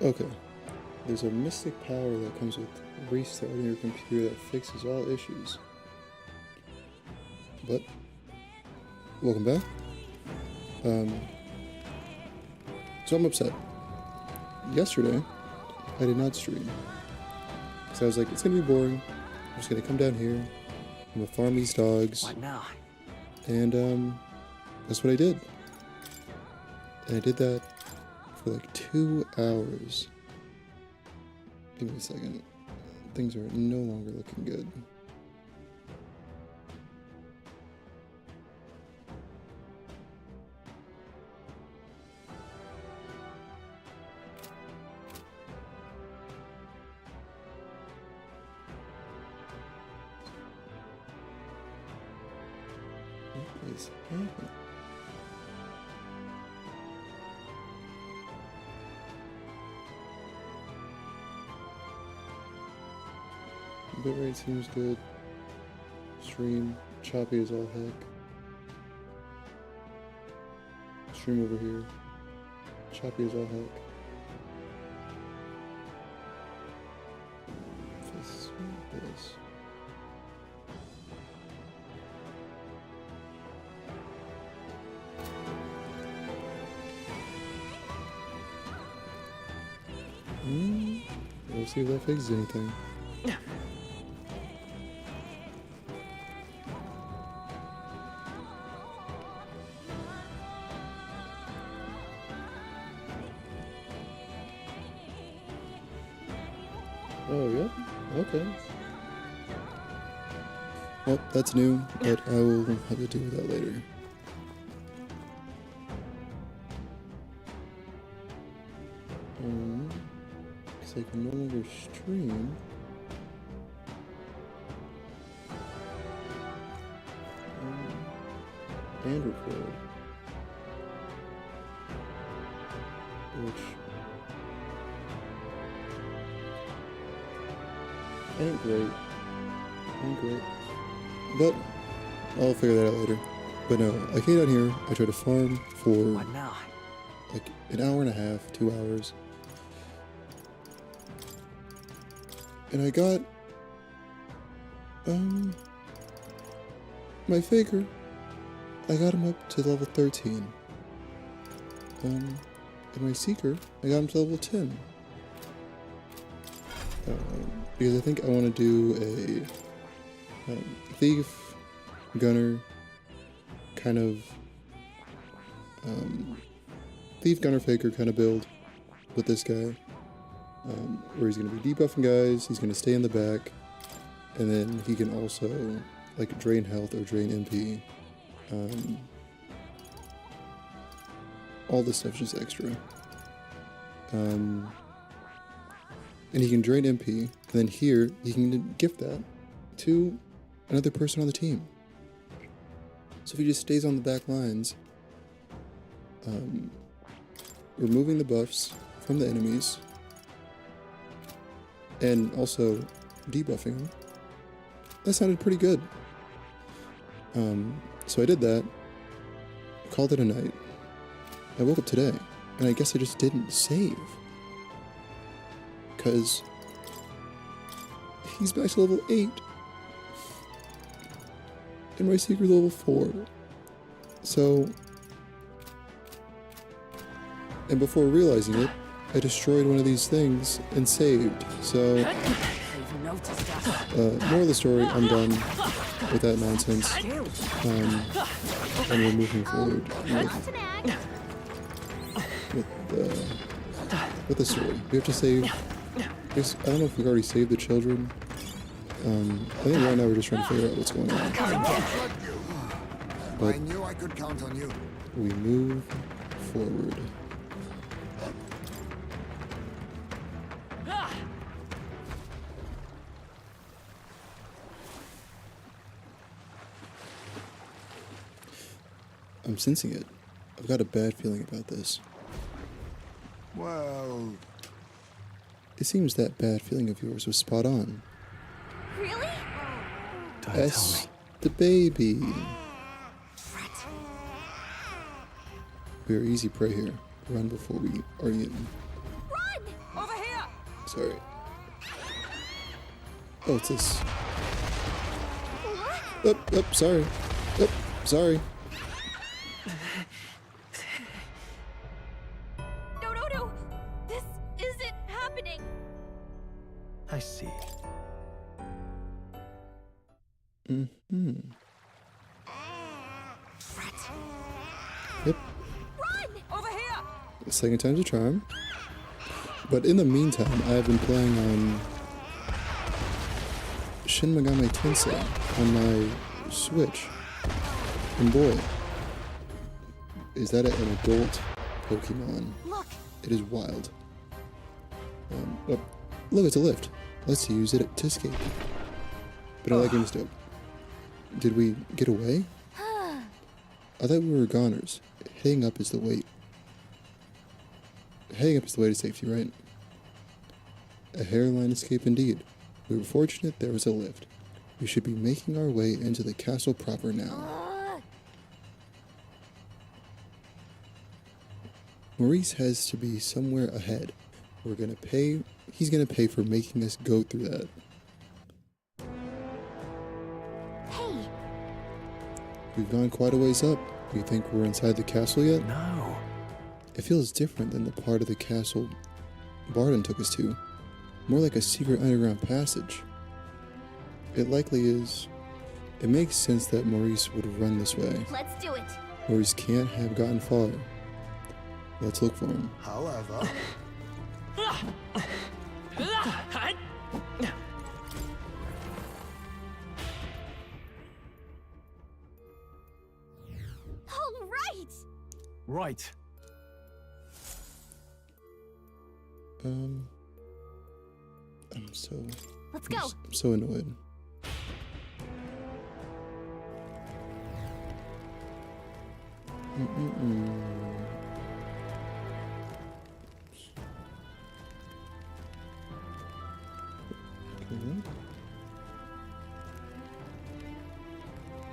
Okay. There's a mystic power that comes with restarting your computer that fixes all issues. But, welcome back. So I'm upset. Yesterday, I did not stream. Because I was like, it's gonna be boring. I'm just gonna come down here. I'm gonna farm these dogs. What now? And, that's what I did. And I did that for like 2 hours. Give me a second. Things are no longer looking good. What is happening? Bitrate seems good. Stream choppy as all heck. Stream over here. Choppy as all heck. This. We'll see if that fixes anything. Oh, yeah? Okay. Well, that's new, but I will have to deal with that later. Because I can no longer stream. And record. Which ain't great. But I'll figure that out later. But no, I came down here, I tried to farm for What now? like an hour and a half, 2 hours. And I got my faker. I got him up to level 13. And my seeker, I got him to level 10. Because I think I want to do a thief, gunner, kind of thief, gunner, faker kind of build with this guy, where he's going to be debuffing guys, he's going to stay in the back, and then he can also like drain health or drain MP. All this stuff's just extra. And he can drain MP, and then here, he can gift that to another person on the team. So if he just stays on the back lines, removing the buffs from the enemies, and also debuffing them, that sounded pretty good. So I did that, called it a night. I woke up today, and I guess I just didn't save. Because he's back to level 8. And my secret's level 4. So, and before realizing it, I destroyed one of these things and saved. So, moral of the story, I'm done with that nonsense. And we're moving forward with the story. We have to save. I don't know if we've already saved the children. I think right now we're just trying to figure out what's going on. But I knew I could count on you. we move forward. I'm sensing it. I've got a bad feeling about this. Well, It seems that bad feeling of yours was spot on. Really? Don't S tell me. the baby. We are easy prey here. Run before we are eaten. Run! Sorry. Oh, it's this. Oh, sorry. Oh, sorry. No. This isn't happening. I see. Mm-hmm. Yep. Run! Over here! Second time's a charm. But in the meantime, I have been playing on Shin Megami Tensei on my Switch. And boy, is that an adult Pokemon. Look! It is wild. Oh, look, it's a lift. Let's use it to escape. But I like game's dope. Did we get away? I thought we were goners. Heading up is the way. Heading up is the way to safety, right? A hairline escape indeed. We were fortunate there was a lift. We should be making our way into the castle proper now. Maurice has to be somewhere ahead. We're gonna pay. He's gonna pay for making us go through that. Hey! We've gone quite a ways up. Do you think we're inside the castle yet? No. It feels different than the part of the castle Barden took us to. More like a secret underground passage. It likely is. It makes sense that Maurice would run this way. Let's do it! Maurice can't have gotten far. Let's look for him. However, All right! right. Let's go! I'm so annoyed. Okay.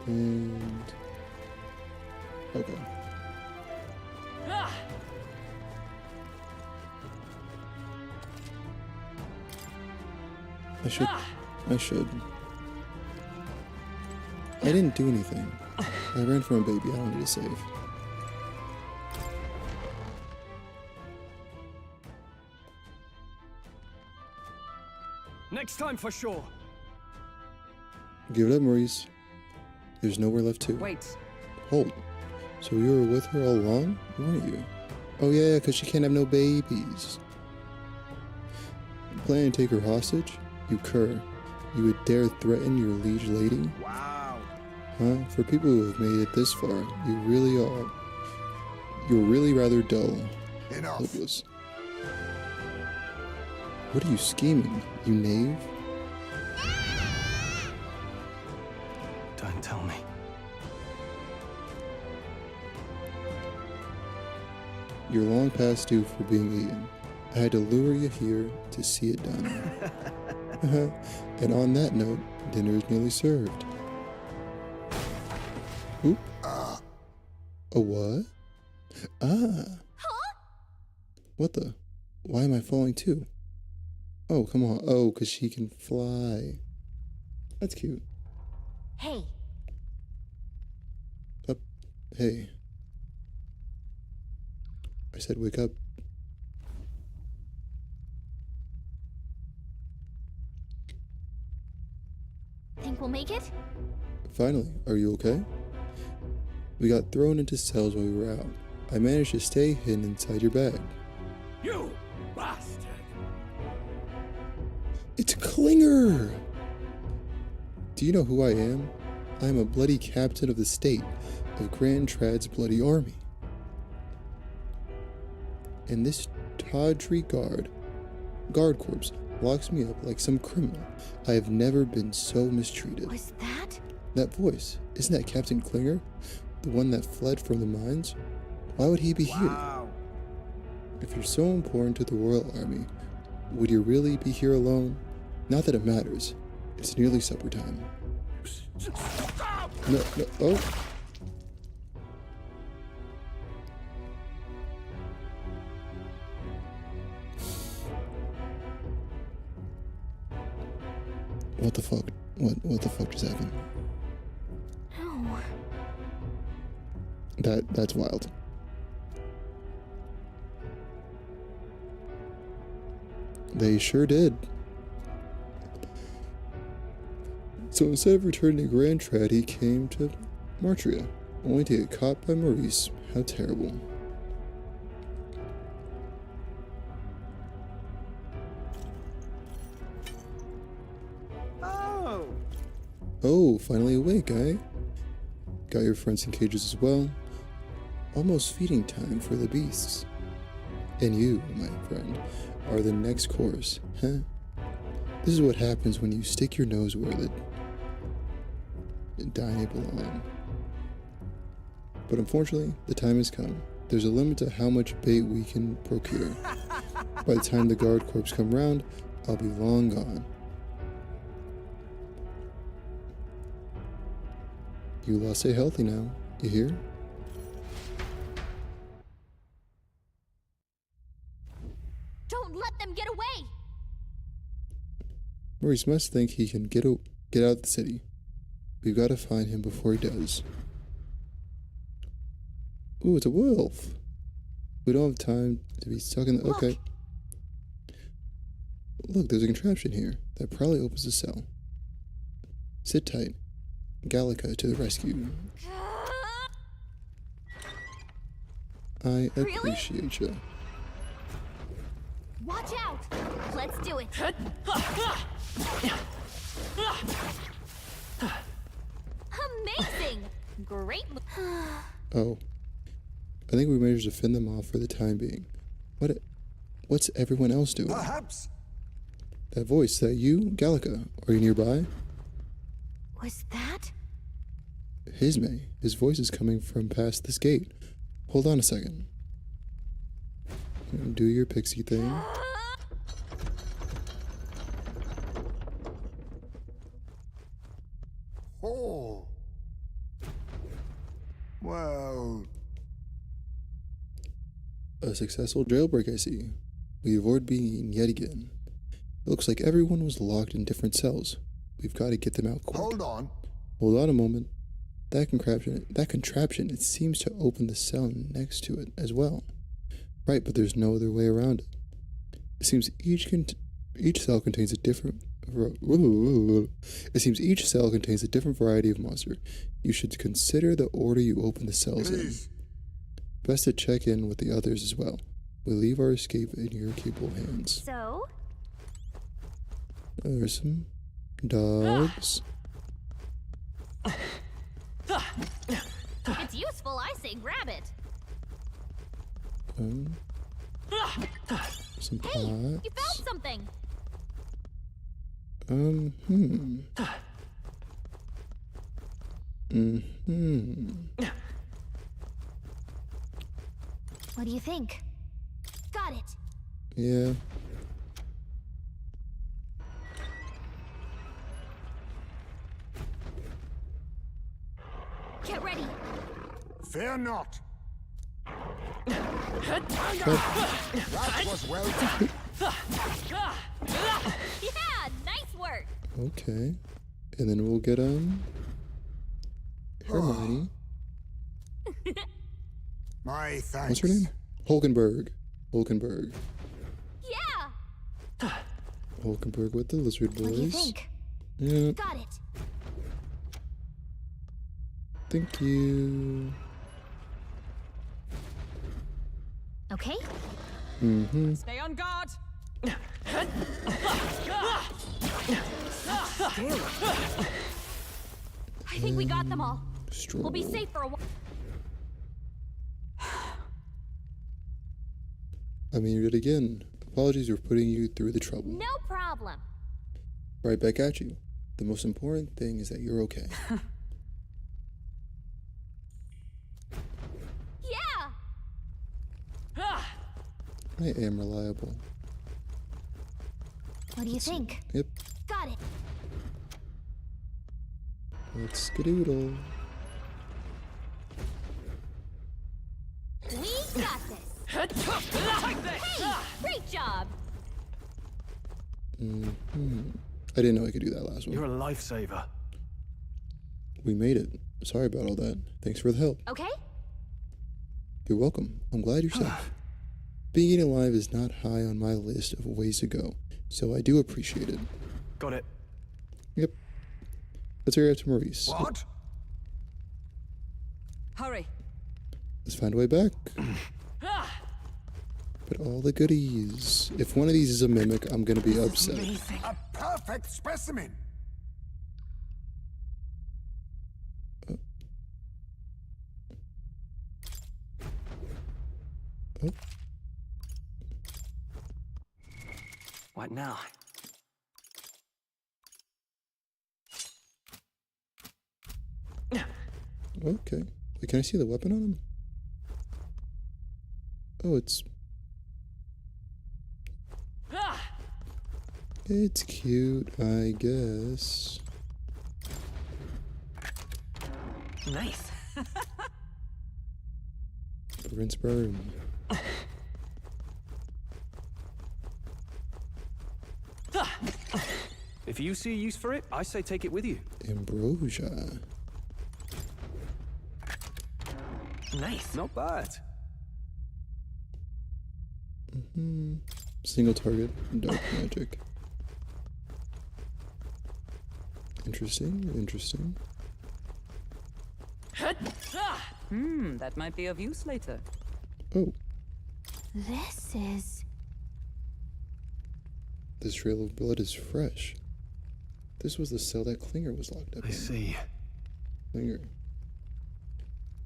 And okay. I should. I didn't do anything. I ran from a baby. I don't need to save. Next time for sure. Give it up, Maurice. There's nowhere left to. Wait. Hold. So you were with her all along, weren't you? Oh yeah, because she can't have no babies. Plan to take her hostage? You cur. You would dare threaten your liege lady? Wow. Huh? For people who have made it this far, you really are. You're really rather dull. Enough. Hopeless. What are you scheming, you knave? Don't tell me. You're long past due for being eaten. I had to lure you here to see it done. And on that note, dinner is nearly served. Oop. A what? Ah. Huh? What the? Why am I falling too? Oh, come on. Oh, because she can fly. That's cute. Hey! Up. Hey. I said wake up. Think we'll make it? Finally, are you okay? We got thrown into cells while we were out. I managed to stay hidden inside your bag. You bastard! It's Klinger! Do you know who I am? I am a bloody captain of the state of Grand Trad's bloody army. And this tawdry guard corpse locks me up like some criminal. I have never been so mistreated. Was that? That voice, isn't that Captain Klinger? The one that fled from the mines? Why would he be here? If you're so important to the Royal Army, would you really be here alone? Not that it matters. It's nearly supper time. No, oh. What the fuck? What the fuck just happened? Oh. That's wild. They sure did. So instead of returning to Grand Trad, he came to Martria, only to get caught by Maurice. How terrible. Oh, finally awake, eh? Got your friends in cages as well. Almost feeding time for the beasts. And you, my friend, are the next course, huh? This is what happens when you stick your nose where the dine belong. But unfortunately, the time has come. There's a limit to how much bait we can procure. By the time the guard corps come round, I'll be long gone. You lot stay healthy now, you hear? Don't let them get away! Maurice must think he can get out of the city. We've got to find him before he does. Ooh, it's a wolf. We don't have time to be stuck in the... Okay. Look, there's a contraption here that probably opens the cell. Sit tight. Gallica to the rescue. I appreciate you. Watch out! Let's do it! Amazing! Great. Oh. I think we managed to fend them off for the time being. What's everyone else doing? Perhaps. That voice, that you? Gallica, are you nearby? Was that? Hizme. His voice is coming from past this gate. Hold on a second. Do your pixie thing. Oh. Well. A successful jailbreak, I see. We avoid being eaten yet again. It looks like everyone was locked in different cells. We've got to get them out quick. Hold on. Hold on a moment. That contraption, it seems to open the cell next to it as well. Right, but there's no other way around it. It seems each cell contains a different... It seems each cell contains a different variety of monster. You should consider the order you open the cells Please. in. Best to check in with the others as well. We'll leave our escape in your capable hands. So? There's some dogs. If it's useful, I say grab it. Some Hey, you pots. found something. What do you think? Got it. Yeah. Get ready. Fear not. But That was well done. Yeah, nice work. okay. And then we'll get Hermione. My thanks. What's her name? Hulkenberg. Hulkenberg. Yeah. Hulkenberg with the lizard boys. What do you think? Yeah, Got it. thank you. Okay. Stay on guard. I think we got them all. Stroll. We'll be safe for a while. I mean, you did again. Apologies for putting you through the trouble. No problem. Right back at you. The most important thing is that you're okay. Yeah. I am reliable. What do you think? Yep. Got it. Let's skedoodle. We got this. Hey, great job. I didn't know I could do that last one. You're a lifesaver. We made it. Sorry about all that. Thanks for the help. Okay? You're welcome. I'm glad you're safe. Being alive is not high on my list of ways to go, so I do appreciate it. Got it. Yep. Let's hurry up to Maurice. What? Hurry. Let's find a way back. But all the goodies. If one of these is a mimic, I'm gonna be upset. Amazing. A perfect specimen. Oh, What now? okay. Wait, can I see the weapon on him? Oh, it's cute, I guess. Nice. Prince Burn. If you see a use for it, I say take it with you. Ambrosia. Nice. Not bad. Single target, dark magic. Interesting, interesting. That might be of use later. Oh, This is... this trail of blood is fresh. This was the cell that Klinger was locked up I in. see. Klinger.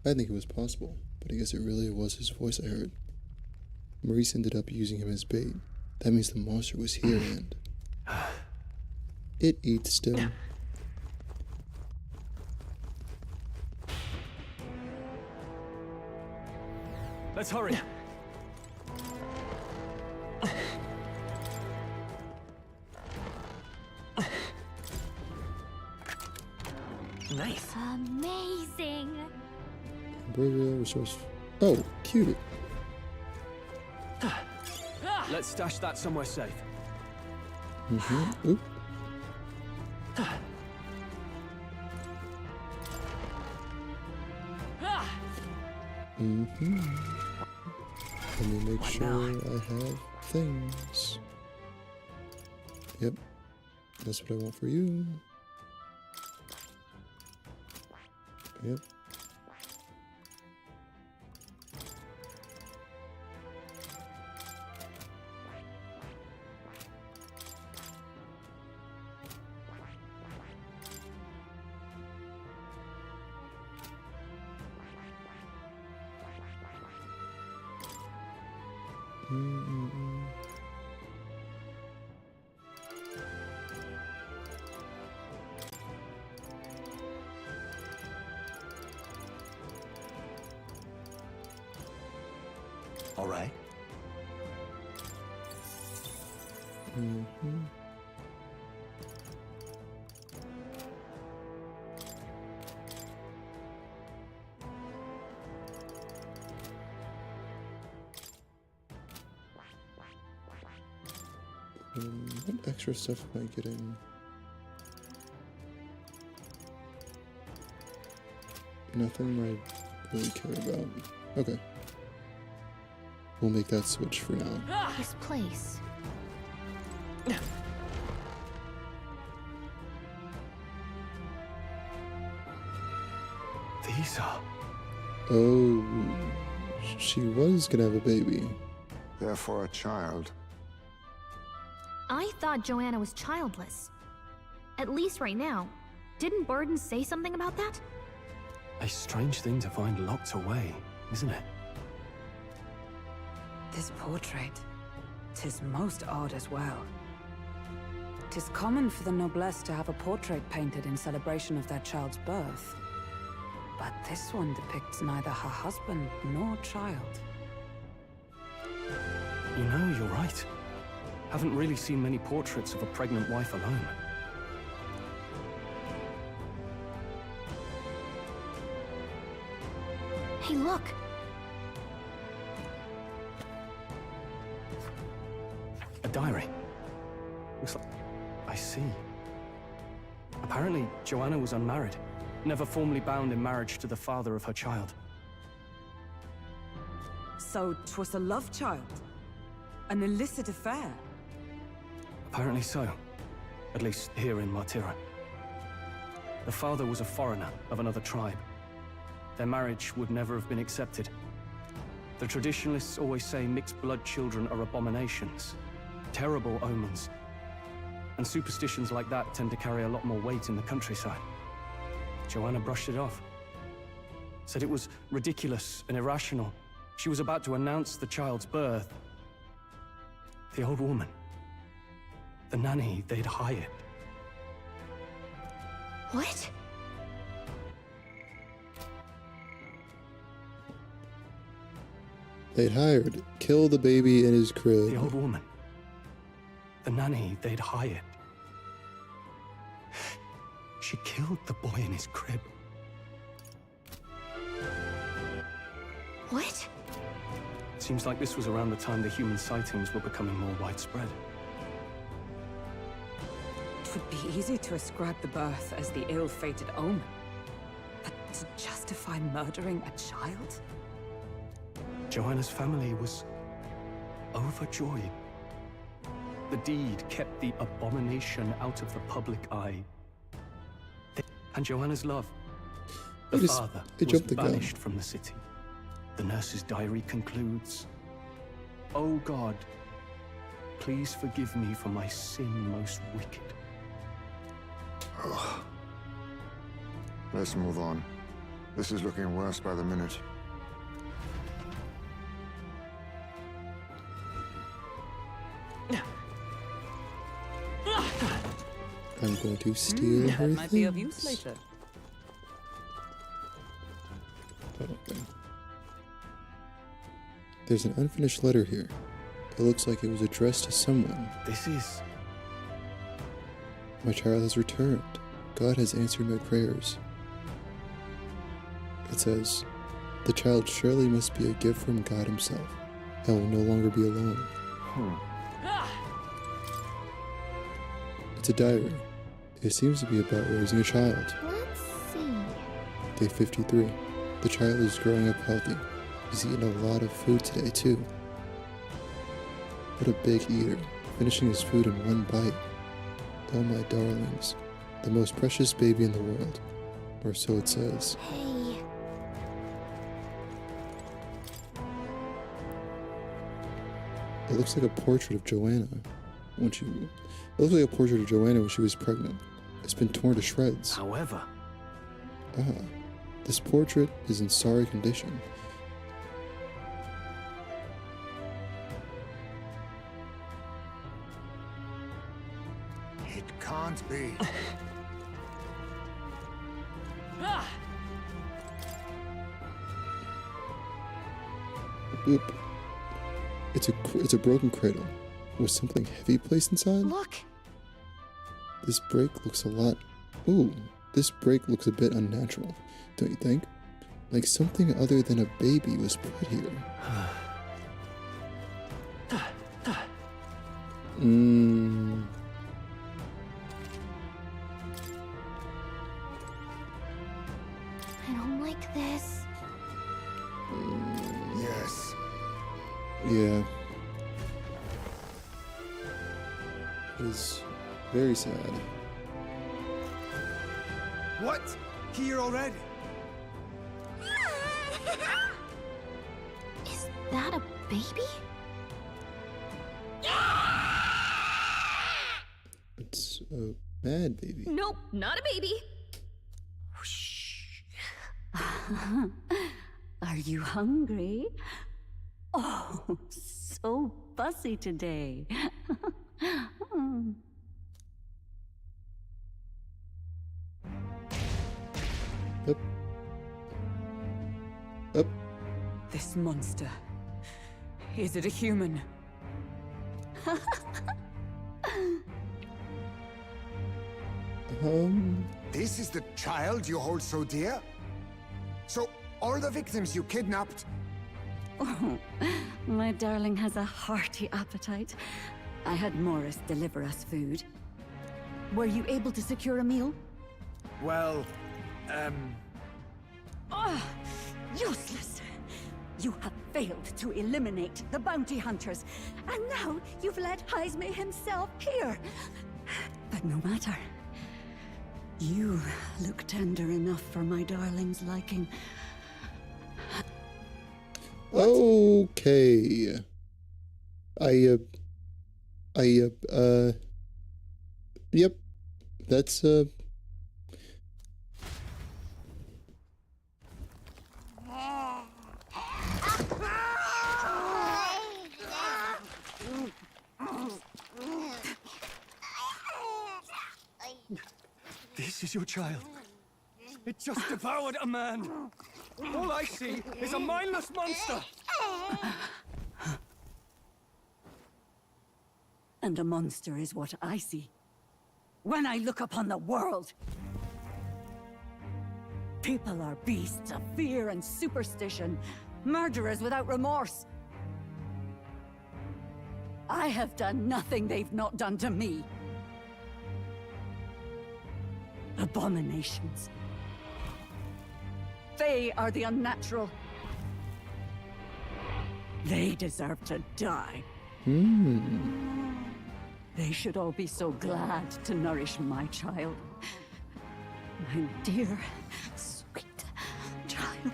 I think it was possible, but I guess it really was his voice I heard. Maurice ended up using him as bait. That means the monster was here and... it eats still. Let's hurry. Nice. amazing. Ambrosia, resource... Oh, cute. Let's stash that somewhere safe. Oop. Let me make sure I have things. Yep. That's what I want for you. Yep. All right. What extra stuff am I getting? Nothing I really care about. Okay. We'll make that switch for now. This place. These are... Oh, she was gonna have a baby. Therefore, a child. I thought Joanna was childless. At least right now. Didn't Burden say something about that? A strange thing to find locked away, isn't it? This portrait, 'tis most odd as well. 'Tis common for the noblesse to have a portrait painted in celebration of their child's birth. But this one depicts neither her husband nor child. You know, you're right. Haven't really seen many portraits of a pregnant wife alone. Hey, look! A diary. Looks like... I see. Joanna was unmarried, never formally bound in marriage to the father of her child. So 'twas a love child? An illicit affair? Apparently so. At least here in Martira. The father was a foreigner of another tribe. Their marriage would never have been accepted. The traditionalists always say mixed blood children are abominations, terrible omens. And superstitions like that tend to carry a lot more weight in the countryside. Joanna brushed it off. Said it was ridiculous and irrational. She was about to announce the child's birth. The old woman, the nanny they'd hired. What? They'd hired. Kill the baby in his crib. The old woman, the nanny they'd hired. She killed the boy in his crib. What? Seems like this was around the time the human sightings were becoming more widespread. It would be easy to ascribe the birth as the ill-fated omen. But to justify murdering a child? Joanna's family was overjoyed. The deed kept the abomination out of the public eye. And Joanna's love, the father, was jumped the gun. banished from the city. The nurse's diary concludes, "O God, please forgive me for my sin most wicked." Let's move on. This is looking worse by the minute. I'm going to steal her That might be of things. use later. Okay. There's an unfinished letter here. It looks like it was addressed to someone. This is... My child has returned. God has answered my prayers. It says, the child surely must be a gift from God himself, and will no longer be alone. It's a diary. It seems to be about raising a child. Let's see. Day 53. The child is growing up healthy. He's eaten a lot of food today, too. What a big eater, finishing his food in one bite. Oh, my darlings. The most precious baby in the world. Or so it says. Hey. It looks like a portrait of Joanna when she... It looks like a portrait of Joanna when she was pregnant. It's been torn to shreds. However, This portrait is in sorry condition. It can't be. Boop. It's a broken cradle. Was something heavy placed inside? Look. This break looks a lot... Ooh, this break looks a bit unnatural, don't you think? Like something other than a baby was put here. I don't like this. Yes. Yeah. It is very sad. What? Here already? Is that a baby? It's a mad baby. Nope, not a baby. Are you hungry? Oh, so fussy today. Up. Up. This monster. Is it a human? This is the child you hold so dear? So, all the victims you kidnapped? Oh, my darling has a hearty appetite. I had Morris deliver us food. Were you able to secure a meal? Well, Useless! You have failed to eliminate the bounty hunters, and now you've led Heisme himself here. But no matter. You look tender enough for my darling's liking. Okay. Yep. That's, this is your child. It just devoured a man. All I see is a mindless monster. And a monster is what I see when I look upon the world. People are beasts of fear and superstition, murderers without remorse. I have done nothing they've not done to me. Abominations. They are the unnatural. They deserve to die. They should all be so glad to nourish my child. My dear, sweet child.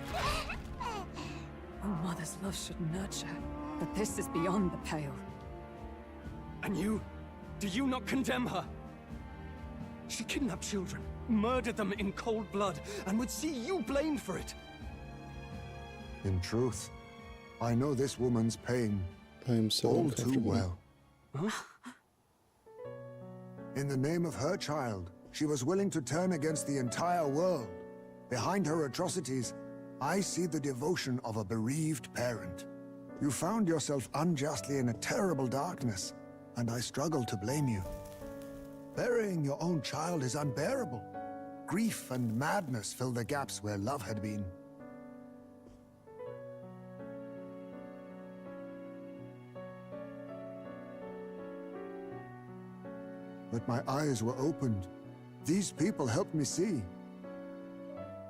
A mother's love should nurture, but this is beyond the pale. And you? Do you not condemn her? She kidnapped children, murdered them in cold blood, and would see you blamed for it. In truth, I know this woman's pain I am so all too uncomfortable. well. In the name of her child, she was willing to turn against the entire world. Behind her atrocities, I see the devotion of a bereaved parent. You found yourself unjustly in a terrible darkness, and I struggle to blame you. Burying your own child is unbearable. Grief and madness fill the gaps where love had been. But my eyes were opened. These people helped me see.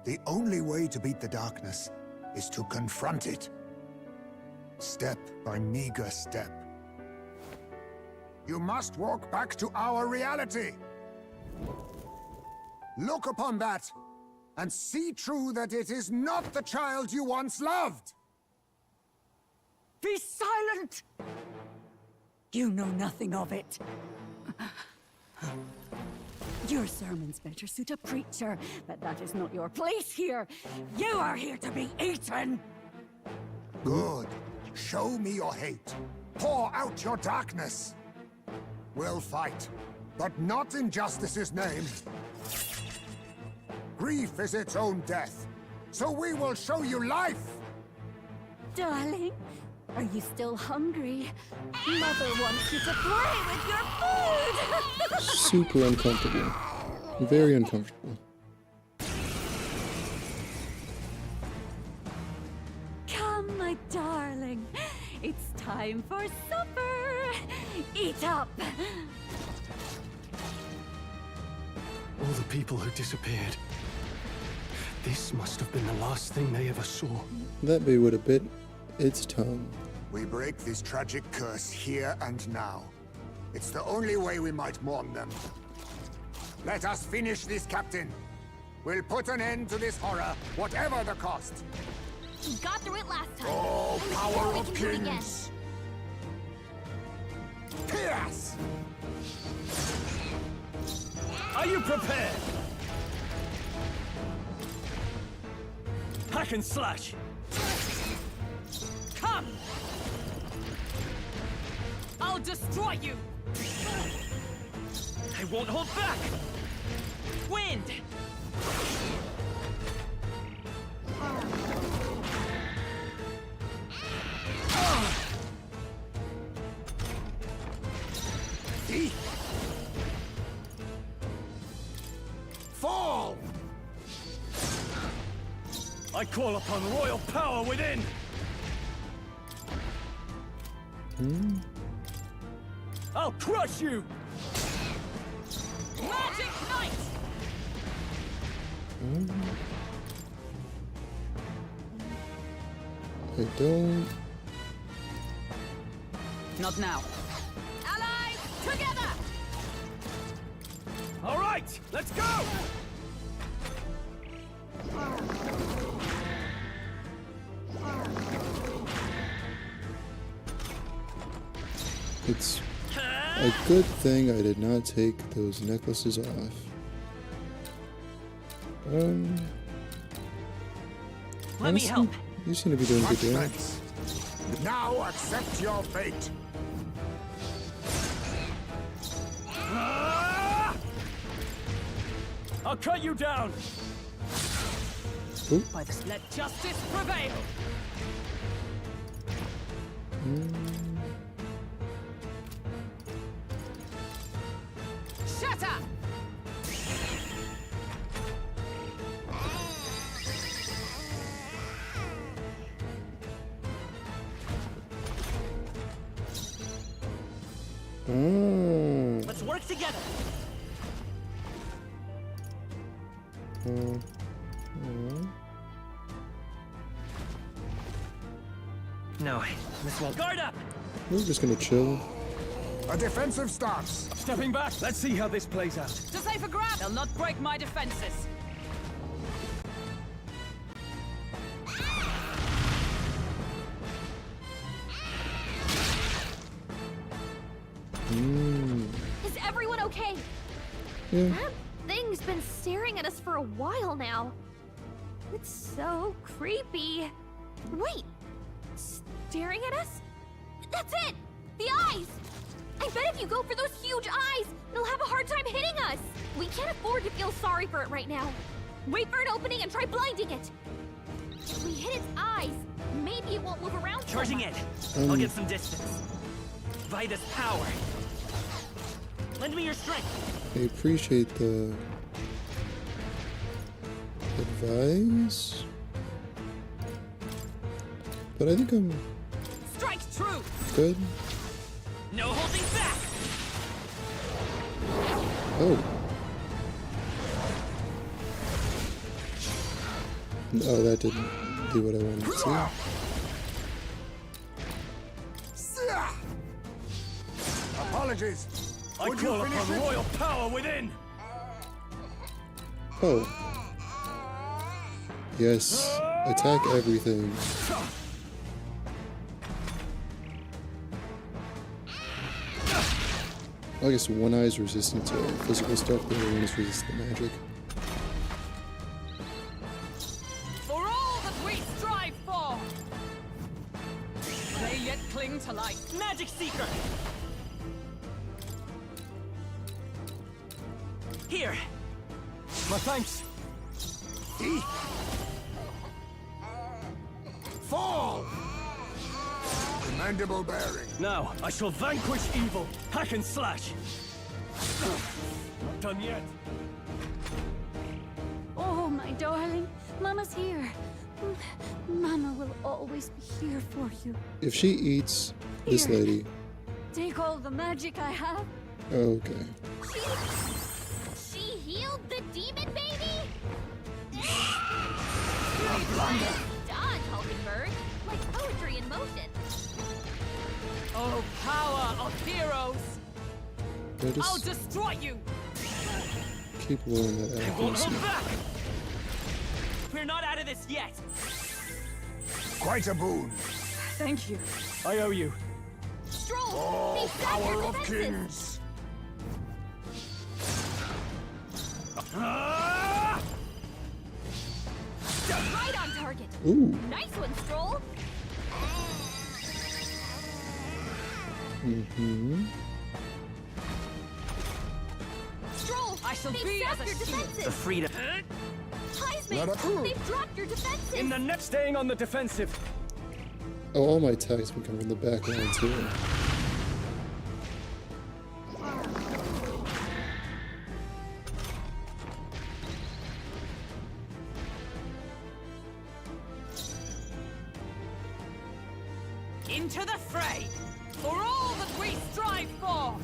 The only way to beat the darkness is to confront it. Step by meager step. You must walk back to our reality. Look upon that, and see true that it is not the child you once loved. Be silent! You know nothing of it. Your sermons better suit a preacher, but that is not your place here. You are here to be eaten! Good. Show me your hate. Pour out your darkness. We'll fight, but not in justice's name. Grief is its own death, so we will show you life! Darling, are you still hungry? Mother wants you to play with your food! Super uncomfortable. Very uncomfortable. Come, my darling. It's time for supper. Eat up. All the people who disappeared. This must have been the last thing they ever saw. That bee would have bit its tongue. We break this tragic curse here and now. It's the only way we might mourn them. Let us finish this, Captain. We'll put an end to this horror, whatever the cost. We got through it last time. Oh, I'm power sure we of can do it again. kings! Pierce! Are you prepared? Hack and slash! Come! I'll destroy you! I won't hold back! Wind! Thief! Fall! I call upon royal power within! I'll crush you! Magic Knight! I don't. Not now. Allies, together! All right, let's go! It's a good thing I did not take those necklaces off. Let me honestly, help. You seem to be doing good Much damage. thanks. Now accept your fate. I'll cut you down! By this, let justice prevail! Shut up! Oh. Let's work together! No, this won't. Guard up! We're just gonna chill. A defensive stance. Stepping back, let's see how this plays out. To safe a grab! They'll not break my defenses! Is everyone okay? Yeah. That thing's been staring at us for a while now. It's so creepy. Wait, staring at us? That's it! The eyes! I bet if you go for those huge eyes, it'll have a hard time hitting us. We can't afford to feel sorry for it right now. Wait for an opening and try blinding it. If we hit its eyes, maybe it won't move around so Charging much. in. I'll get some distance. By this power. Lend me your strength. I appreciate the advice, but I think I'm Strike true! good. No holding back! Oh. Oh, that didn't do what I wanted to see. Apologies. I Would you call finish upon it? royal power within! Oh. Yes. Attack everything. I guess one eye is resistant to physical stuff, the other one is resistant to magic. For all that we strive for! They yet cling to life. Magic Seeker! Here! My thanks! Fall! Commendable bearing. Now, I shall vanquish evil, hack and slash! Not done yet. Oh, my darling. Mama's here. Mama will always be here for you. If she eats this Here. lady, Take all the magic I have. okay. She healed the demon baby? Done, Hulkenberg. Like poetry in motion. Oh, power of heroes! I I'll just destroy you! keep rolling that I won't accuracy. hold back! We're not out of this yet! Quite a boon. Thank you. I owe you. Stroll! Oh, They've got power your of defenses. kings. Right on target. Ooh. Nice one, Stroll. Mm-hmm. Stroll, I shall they've be sapped as a your shield. defenses. The freedom. Let Heisman, us- they've dropped your defenses. In the net, staying on the defensive. Oh, all my attacks can come from the back line too. Into the fray! For all that we strive for!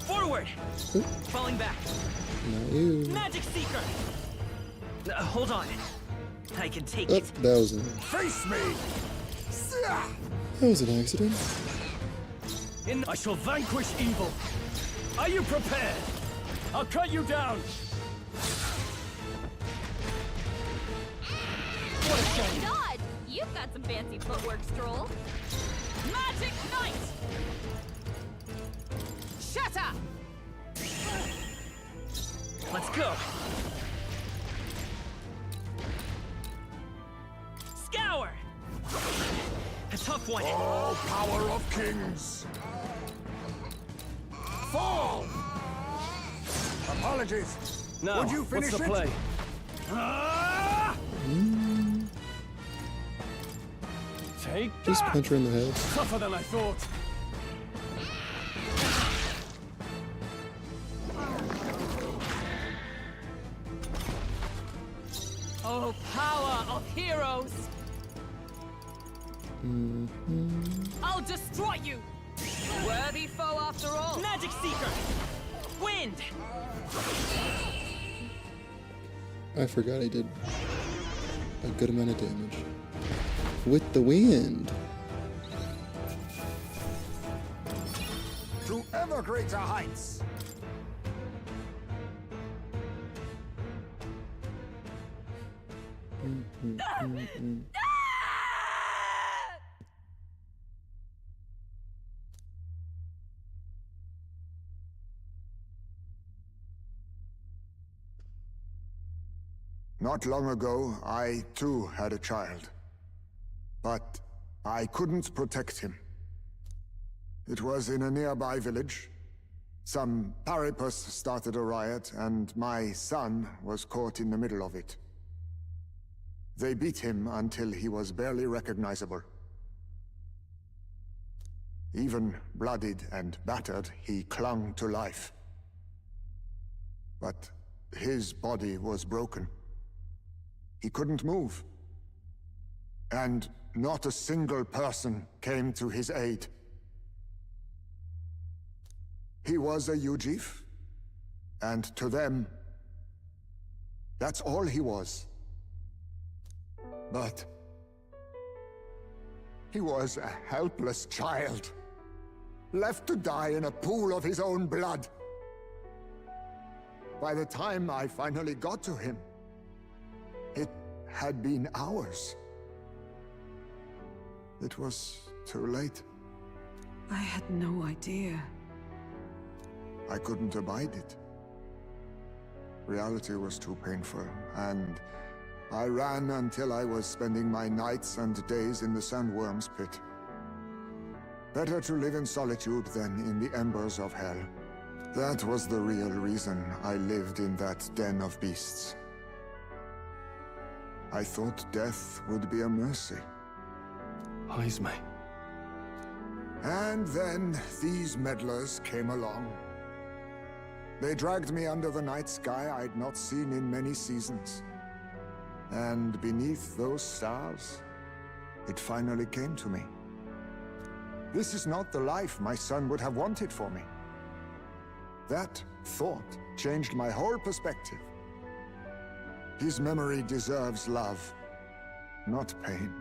Forward! Oop, Falling back. not you. Magic Seeker! Hold on. I can take Oh, it. Face me! that was an accident. I shall vanquish evil. Are you prepared? I'll cut you down. What a shame. God, you've got some fancy footwork, Stroll. Magic Knight! Shatter! Let's go. Scour! A tough one. Oh, power of kings! Fall! Apologies. Now, Would you finish what's the it? play? Take Just that! punch her in the head. Tougher than I thought. Oh, power of heroes! I'll destroy you! Worthy foe after all! Magic Seeker! Wind! I forgot I did a good amount of damage. With the wind. To ever greater heights! Not long ago, I too had a child. But I couldn't protect him. It was in a nearby village. Some paripus started a riot, and my son was caught in the middle of it. They beat him until he was barely recognizable. Even bloodied and battered, he clung to life. But his body was broken. He couldn't move. And not a single person came to his aid. He was a Ujif, and to them, that's all he was. But he was a helpless child, left to die in a pool of his own blood. By the time I finally got to him, it had been hours. It was too late. I had no idea. I couldn't abide it. Reality was too painful, and I ran until I was spending my nights and days in the sandworm's pit. Better to live in solitude than in the embers of hell. That was the real reason I lived in that den of beasts. I thought death would be a mercy. Heisme. And then these meddlers came along. They dragged me under the night sky I'd not seen in many seasons. And beneath those stars, it finally came to me. This is not the life my son would have wanted for me. That thought changed my whole perspective. His memory deserves love, not pain.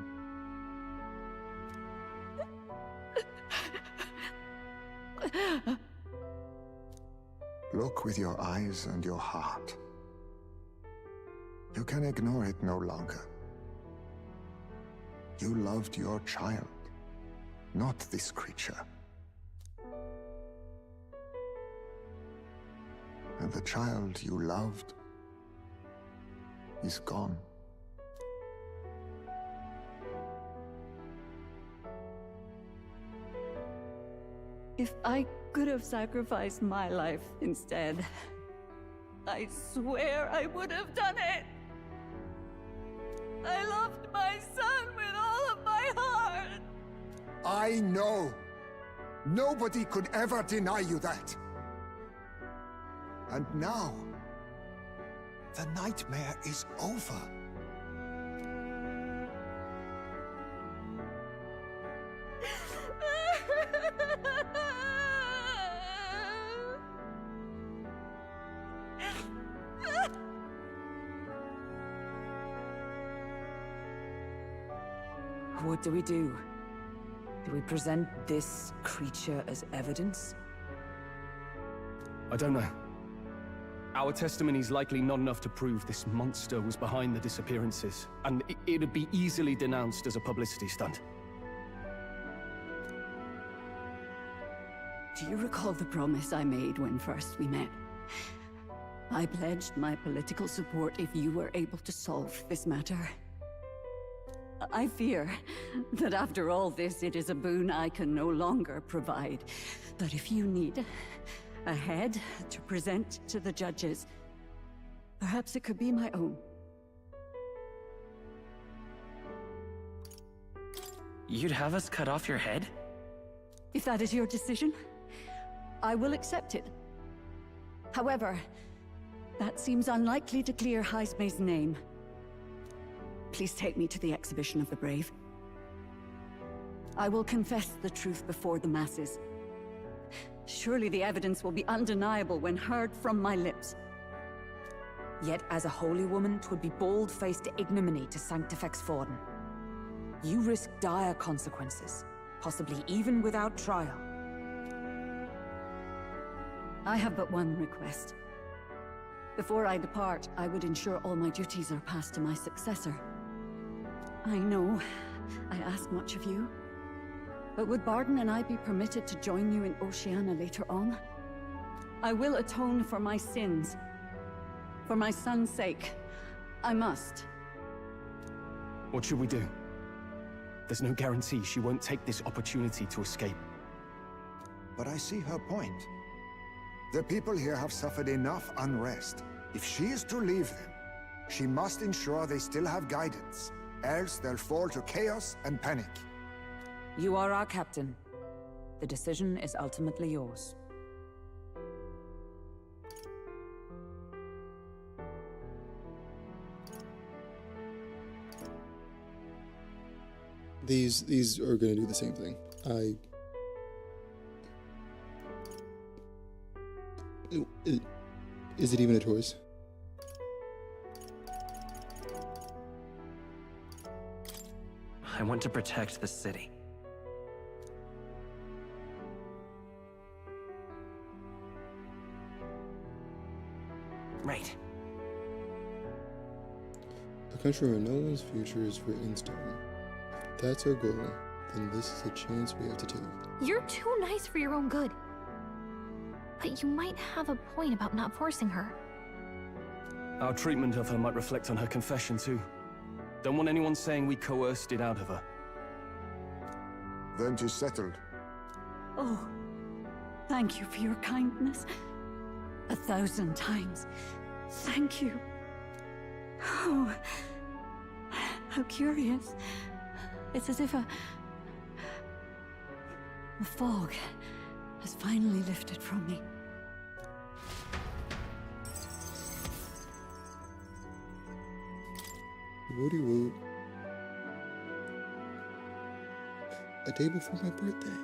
Look with your eyes and your heart. You can ignore it no longer. You loved your child, not this creature. And the child you loved is gone. If I could have sacrificed my life instead, I swear I would have done it. I loved my son with all of my heart. I know. Nobody could ever deny you that. And now, the nightmare is over. What do? Do we present this creature as evidence? I don't know. Our testimony's likely not enough to prove this monster was behind the disappearances, and it'd be easily denounced as a publicity stunt. Do you recall the promise I made when first we met? I pledged my political support if you were able to solve this matter. I fear that after all this, it is a boon I can no longer provide. But if you need a head to present to the judges, perhaps it could be my own. You'd have us cut off your head? If that is your decision, I will accept it. However, that seems unlikely to clear Heisme's name. Please take me to the exhibition of the brave. I will confess the truth before the masses. Surely the evidence will be undeniable when heard from my lips. Yet as a holy woman, 'twould be bold-faced ignominy to sanctifex Forden. You risk dire consequences, possibly even without trial. I have but one request. Before I depart, I would ensure all my duties are passed to my successor. I know I ask much of you, but would Barden and I be permitted to join you in Oceania later on? I will atone for my sins. For my son's sake, I must. What should we do? There's no guarantee she won't take this opportunity to escape. But I see her point. The people here have suffered enough unrest. If she is to leave them, she must ensure they still have guidance. Else they'll fall to chaos and panic. You are our captain. The decision is ultimately yours. These are going to do the same thing. Is it even a choice? I want to protect the city. Right. A country where no one's future is written in stone. If that's our goal, then this is a chance we have to take. You're too nice for your own good. But you might have a point about not forcing her. Our treatment of her might reflect on her confession too. Don't want anyone saying we coerced it out of her. Then 'tis settled. Oh, thank you for your kindness. 1,000 times. Thank you. Oh, how curious. It's as if the fog has finally lifted from me. Woody woot. A day before my birthday.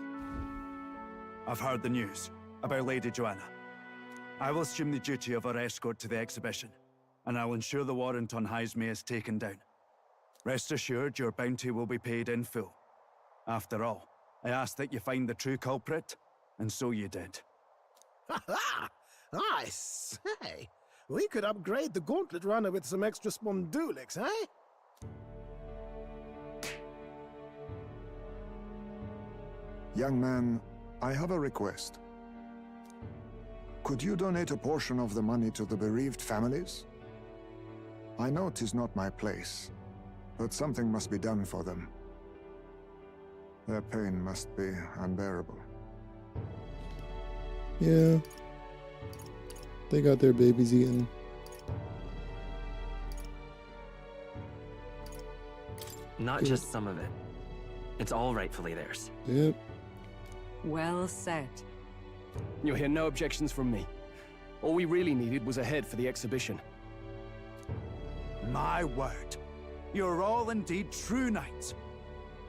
I've heard the news about Lady Joanna. I will assume the duty of our escort to the exhibition, and I'll ensure the warrant on Heisme is taken down. Rest assured, your bounty will be paid in full. After all, I asked that you find the true culprit, and so you did. Ha ha! I say, we could upgrade the gauntlet runner with some extra spondulics, eh? Young man, I have a request. Could you donate a portion of the money to the bereaved families? I know 'tis not my place, but something must be done for them. Their pain must be unbearable. Yeah. They got their babies eaten. Not just some of it. It's all rightfully theirs. Yep. Well said. You'll hear no objections from me. All we really needed was a head for the exhibition. My word. You're all indeed true knights.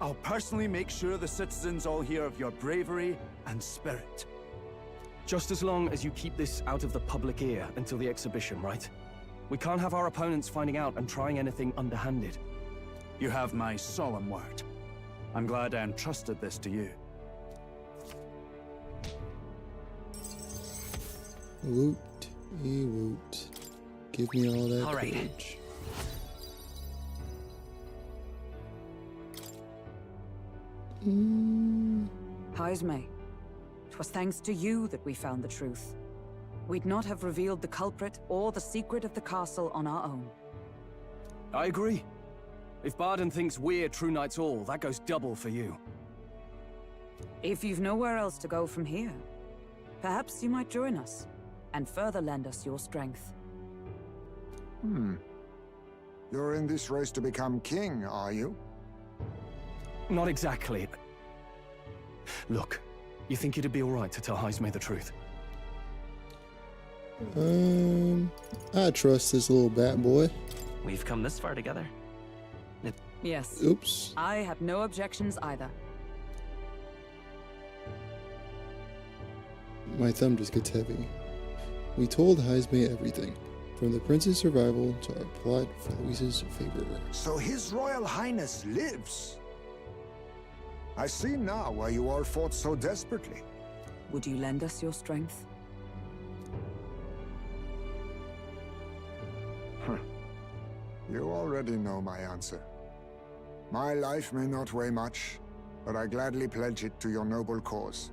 I'll personally make sure the citizens all hear of your bravery and spirit. Just as long as you keep this out of the public ear until the exhibition, right? We can't have our opponents finding out and trying anything underhanded. You have my solemn word. I'm glad I entrusted this to you. Woot. Give me all that All right. courage. Haisme, 'twas thanks to you that we found the truth. We'd not have revealed the culprit or the secret of the castle on our own. I agree. If Barden thinks we're True Knights all, that goes double for you. If you've nowhere else to go from here, perhaps you might join us and further lend us your strength. You're in this race to become king, are you? Not exactly. Look, you think it'd be alright to tell Haisme the truth? I trust this little bat boy. We've come this far together. Yes. Oops. I have no objections either. My thumb just gets heavy. We told Haisme everything, from the prince's survival to our plot for Luis's favor. So His Royal Highness lives. I see now why you all fought so desperately. Would you lend us your strength? You already know my answer. My life may not weigh much, but I gladly pledge it to your noble cause.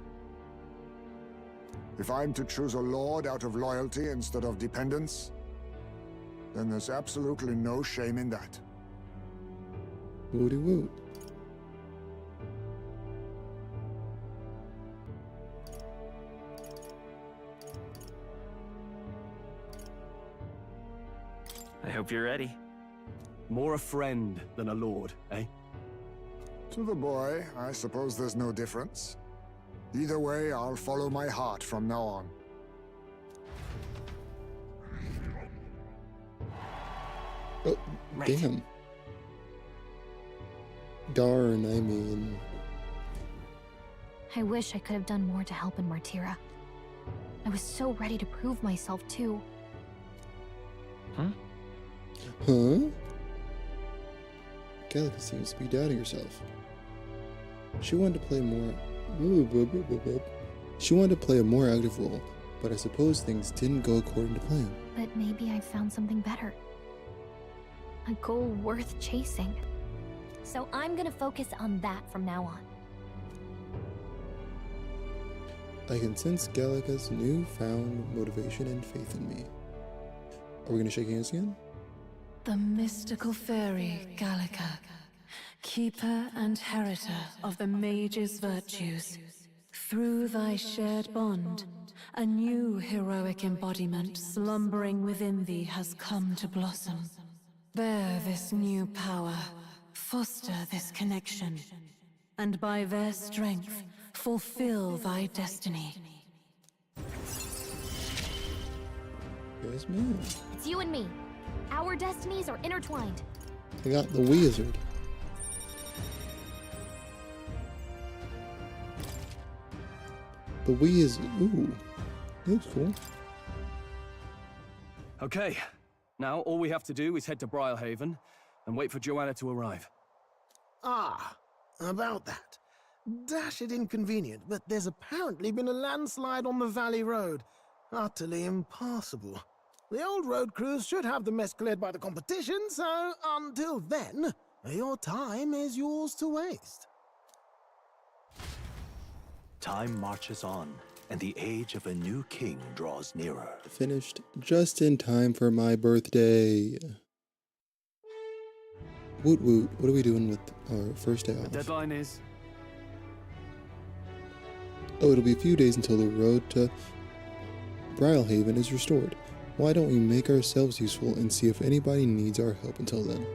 If I'm to choose a lord out of loyalty instead of dependence, then there's absolutely no shame in that. Woody woot. I hope you're ready. More a friend than a lord, eh? To the boy, I suppose there's no difference. Either way, I'll follow my heart from now on. Oh, Right. damn. Darn, I mean. I wish I could have done more to help in Martira. I was so ready to prove myself, too. Huh? Gallica seems to be doubting herself. She wanted to play more. She wanted to play a more active role, but I suppose things didn't go according to plan. But maybe I found something better. A goal worth chasing. So I'm gonna focus on that from now on. I can sense Gallica's newfound motivation and faith in me. Are we gonna shake hands again? The mystical fairy, Gallica, keeper and heritor of the mage's virtues. Through thy shared bond, a new heroic embodiment slumbering within thee has come to blossom. Bear this new power, foster this connection, and by their strength, fulfill thy destiny. Yes, ma'am. It's you and me. Our destinies are intertwined. I got the wizard. The wizard. Ooh, that looks cool. Okay, now all we have to do is head to Briarhaven and wait for Joanna to arrive. Ah, about that. Dashed inconvenient, but there's apparently been a landslide on the Valley Road. Utterly impassable. The old road crews should have the mess cleared by the competition, so until then, your time is yours to waste. Time marches on, and the age of a new king draws nearer. Finished just in time for my birthday. Woot woot. What are we doing with our first day The off? deadline is... Oh, it'll be a few days until the road to Briarhaven is restored. Why don't we make ourselves useful and see if anybody needs our help until then?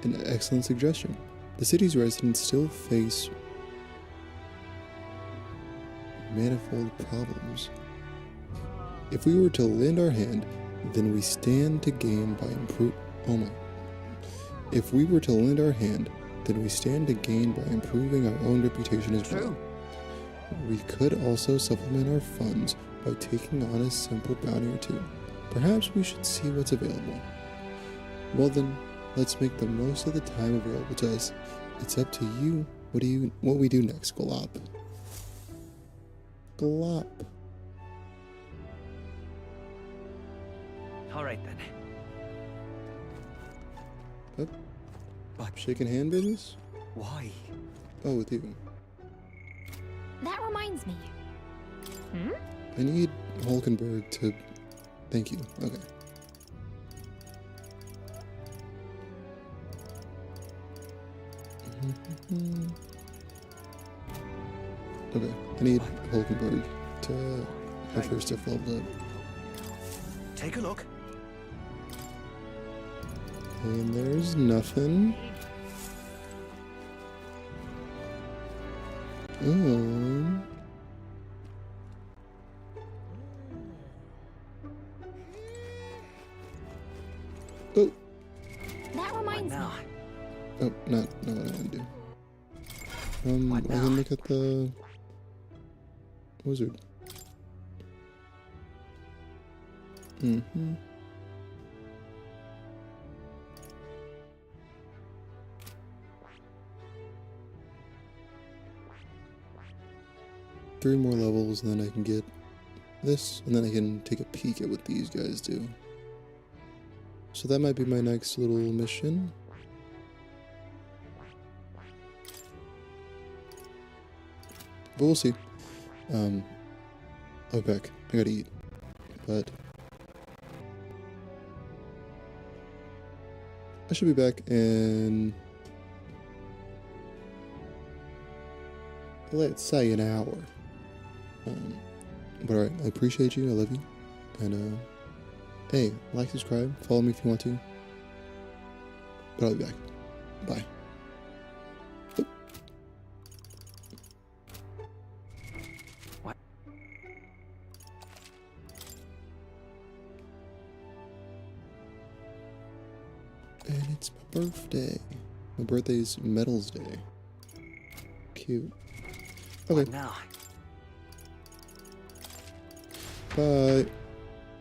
An excellent suggestion. The city's residents still face manifold problems. If we were to lend our hand, then we stand to gain by If we were to lend our hand, then we stand to gain by improving our own reputation as well. We could also supplement our funds by taking on a simple bounty or two. Perhaps we should see what's available. Well then, let's make the most of the time available to us. It's up to you What we do next, Glop? Glop. All right then. Up. But Shaking hand business? why? Oh, with you. That reminds me. Hmm? I need Hulkenberg to... Thank you. Okay. Okay, I need Hulkenberg to have her stuff leveled up. Take a look. And there's nothing. Oh. That reminds me. Oh, not what I want to do. I can look at the wizard. Mm-hmm. Three more levels, and then I can get this, and then I can take a peek at what these guys do. So that might be my next little mission. But we'll see. I'll be back. I gotta eat. But I should be back in, let's say, an hour. But alright, I appreciate you. I love you. And hey, like, subscribe, follow me if you want to. But I'll be back. Bye. And it's my birthday. My birthday's Medals Day. Cute. Okay. Now. Bye.